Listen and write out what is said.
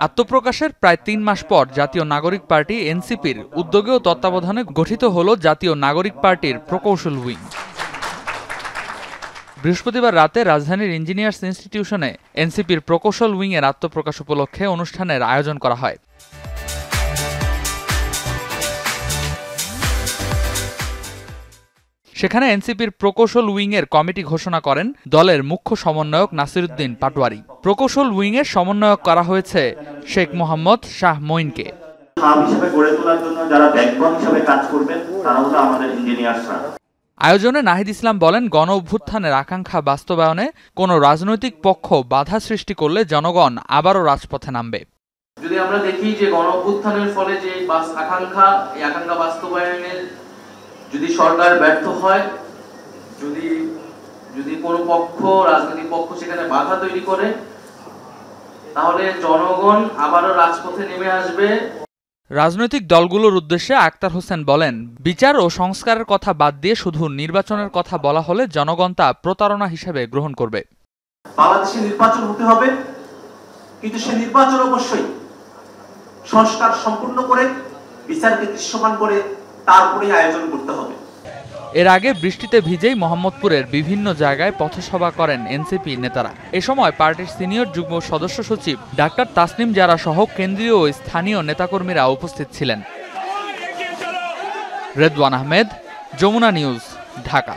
আত্মপ্রকাশের প্রায় ৩ মাস পর জাতীয় নাগরিক পার্টি এনসিপির উদ্যোগে ও তত্ত্বাবধানে গঠিত হল জাতীয় নাগরিক পার্টির প্রকৌশল উইং। বৃহস্পতিবার রাতে রাজধানীর ইঞ্জিনিয়ার্স ইনস্টিটিউশনে এনসিপির প্রকৌশল উইংয়ের আত্মপ্রকাশ উপলক্ষে অনুষ্ঠানের আয়োজন করা হয়। সেখানে এনসিপির প্রকৌশল উইংয়ের কমিটি ঘোষণা করেন দলের মুখ্য সমন্বয়ক নাসিরউদ্দিন পাটোয়ারি। প্রকৌশল উইংয়ের সমন্বয়ক করা হয়েছে শেখ মোহাম্মদ শাহ মঈনকে। আয়োজনে নাহিদ ইসলাম বলেন, গণ অভ্যুত্থানের আকাঙ্ক্ষা বাস্তবায়নে কোনো রাজনৈতিক পক্ষ বাধা সৃষ্টি করলে জনগণ আবারও রাজপথে নামবে। যদি আমরা দেখি যে গণ অভ্যুত্থানের ফলে যে আকাঙ্ক্ষা, এই আকাঙ্ক্ষা বাস্তবায়নের যদি সরকার ব্যর্থ হয়, যদি কোনো পক্ষ, রাজনৈতিক পক্ষ সেখানে বাধা তৈরি করে, তাহলে জনগণ আবারও রাজপথে নেমে আসবে। রাজনৈতিক দলগুলোর উদ্দেশ্যে আক্তার হোসেন বলেন, বিচার ও সংস্কারের কথা বাদ দিয়ে শুধু নির্বাচনের কথা বলা হলে জনগণ তা প্রতারণা হিসেবে গ্রহণ করবে। বাংলাদেশে নির্বাচন হতে হবে, কিন্তু সেই নির্বাচন অবশ্যই সংস্কার সম্পূর্ণ করে, বিচারকে দৃশ্যমান করে তারপরে আয়োজন করতে হবে। এর আগে বৃষ্টিতে ভিজেই মোহাম্মদপুরের বিভিন্ন জায়গায় পথসভা করেন এনসিপি নেতারা। এ সময় পার্টির সিনিয়র যুগ্ম সদস্য সচিব ডাক্তার তাসনিম জারা সহ কেন্দ্রীয় ও স্থানীয় নেতাকর্মীরা উপস্থিত ছিলেন। রেদওয়ান আহমেদ, যমুনা নিউজ, ঢাকা।